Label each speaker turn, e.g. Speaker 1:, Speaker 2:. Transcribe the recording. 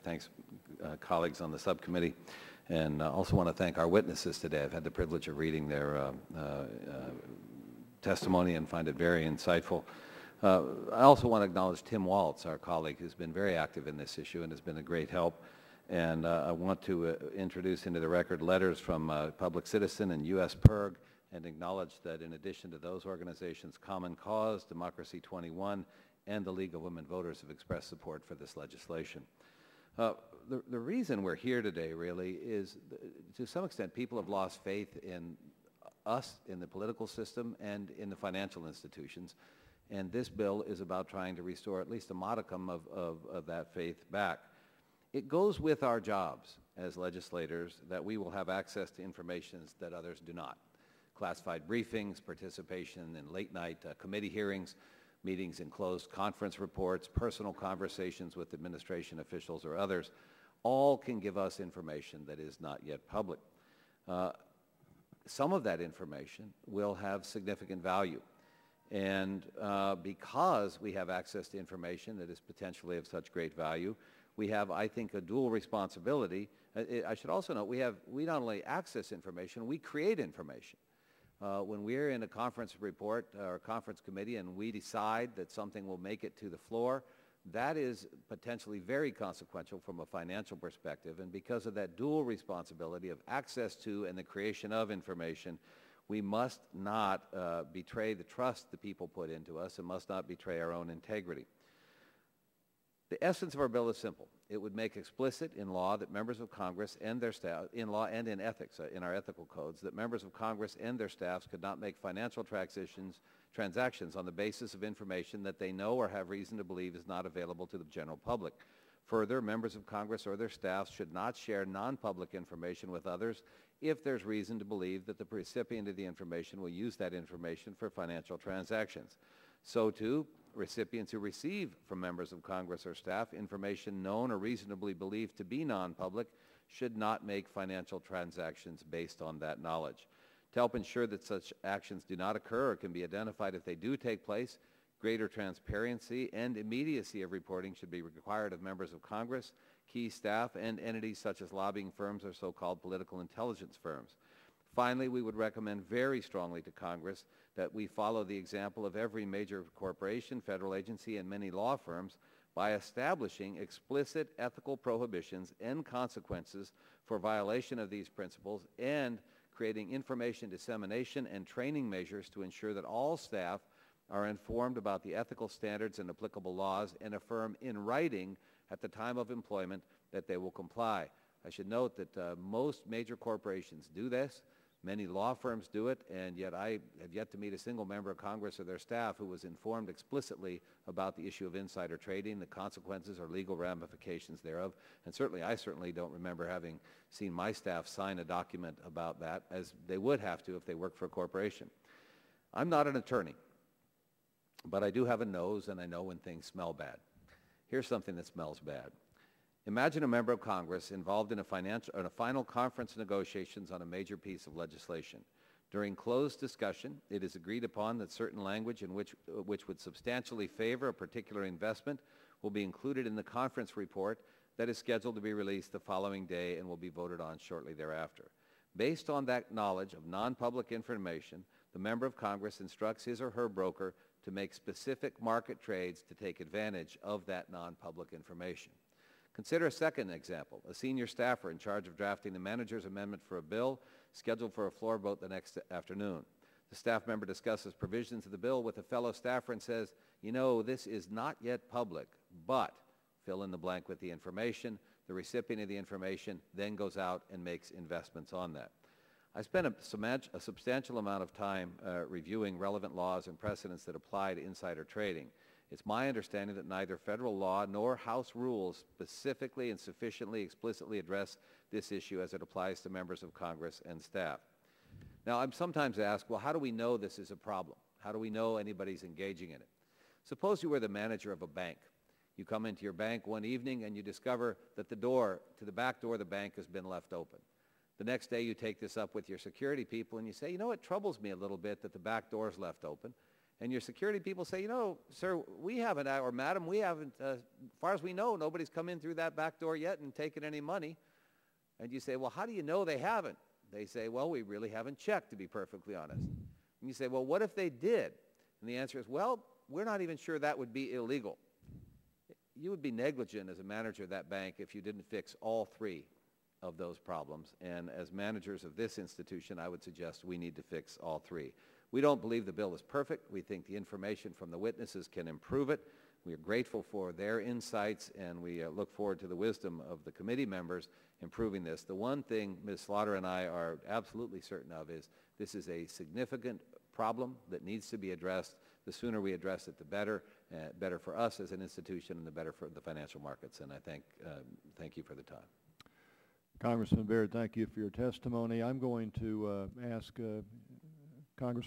Speaker 1: Thanks, colleagues on the subcommittee, and also want to thank our witnesses today. I've had the privilege of reading their testimony and find it very insightful. I also want to acknowledge Tim Waltz, our colleague, who's been very active in this issue and has been a great help. And I want to introduce into the record letters from Public Citizen and U.S. PIRG, and acknowledge that in addition to those organizations, Common Cause, Democracy 21, and the League of Women Voters have expressed support for this legislation. The reason we're here today really is, to some extent, people have lost faith in us, in the political system, and in the financial institutions. And this bill is about trying to restore at least a modicum of that faith back. It goes with our jobs as legislators that we will have access to information that others do not. Classified briefings, participation in late-night committee hearings, meetings in closed conference reports, personal conversations with administration officials or others, all can give us information that is not yet public. Some of that information will have significant value. And because we have access to information that is potentially of such great value, we have, I think, a dual responsibility. I should also note we not only access information, we create information. When we're in a conference report or conference committee and we decide that something will make it to the floor, that is potentially very consequential from a financial perspective. And because of that dual responsibility of access to and the creation of information, we must not betray the trust the people put into us and must not betray our own integrity. The essence of our bill is simple. It would make explicit in law that members of Congress and their staff, in law and in ethics, in our ethical codes, that members of Congress and their staffs could not make financial transactions on the basis of information that they know or have reason to believe is not available to the general public. Further, members of Congress or their staffs should not share non-public information with others if there's reason to believe that the recipient of the information will use that information for financial transactions. So too, recipients who receive from members of Congress or staff information known or reasonably believed to be non-public should not make financial transactions based on that knowledge. To help ensure that such actions do not occur or can be identified if they do take place, greater transparency and immediacy of reporting should be required of members of Congress, key staff, and entities such as lobbying firms or so-called political intelligence firms. Finally, we would recommend very strongly to Congress that we follow the example of every major corporation, federal agency, and many law firms by establishing explicit ethical prohibitions and consequences for violation of these principles and creating information dissemination and training measures to ensure that all staff are informed about the ethical standards and applicable laws and affirm in writing at the time of employment that they will comply. I should note that most major corporations do this. Many law firms do it, and yet I have yet to meet a single member of Congress or their staff who was informed explicitly about the issue of insider trading, the consequences or legal ramifications thereof. And I certainly don't remember having seen my staff sign a document about that, as they would have to if they work for a corporation. I'm not an attorney, but I do have a nose, and I know when things smell bad. Here's something that smells bad. Imagine a member of Congress involved in a final conference negotiations on a major piece of legislation. During closed discussion, it is agreed upon that certain language in which would substantially favor a particular investment will be included in the conference report that is scheduled to be released the following day and will be voted on shortly thereafter. Based on that knowledge of non-public information, the member of Congress instructs his or her broker to make specific market trades to take advantage of that non-public information. Consider a second example, a senior staffer in charge of drafting the manager's amendment for a bill scheduled for a floor vote the next afternoon. The staff member discusses provisions of the bill with a fellow staffer and says, you know, this is not yet public, but fill in the blank with the information. The recipient of the information then goes out and makes investments on that. I spent a substantial amount of time reviewing relevant laws and precedents that apply to insider trading. It's my understanding that neither federal law nor House rules specifically and sufficiently explicitly address this issue as it applies to members of Congress and staff. Now, I'm sometimes asked, well, how do we know this is a problem? How do we know anybody's engaging in it? Suppose you were the manager of a bank. You come into your bank one evening and you discover that the back door of the bank has been left open. The next day you take this up with your security people and you say, you know, it troubles me a little bit that the back door is left open. And your security people say, you know, sir, we haven't, or madam, we haven't, as far as we know, nobody's come in through that back door yet and taken any money. And you say, well, how do you know they haven't? They say, well, we really haven't checked, to be perfectly honest. And you say, well, what if they did? And the answer is, well, we're not even sure that would be illegal. You would be negligent as a manager of that bank if you didn't fix all three of those problems. And as managers of this institution, I would suggest we need to fix all three. We don't believe the bill is perfect. We think the information from the witnesses can improve it. We are grateful for their insights, and we look forward to the wisdom of the committee members improving this. The one thing Ms. Slaughter and I are absolutely certain of is this is a significant problem that needs to be addressed. The sooner we address it, the better. Better for us as an institution and the better for the financial markets. And I thank you for the time.
Speaker 2: Congressman Baird, thank you for your testimony. I'm going to ask Congressman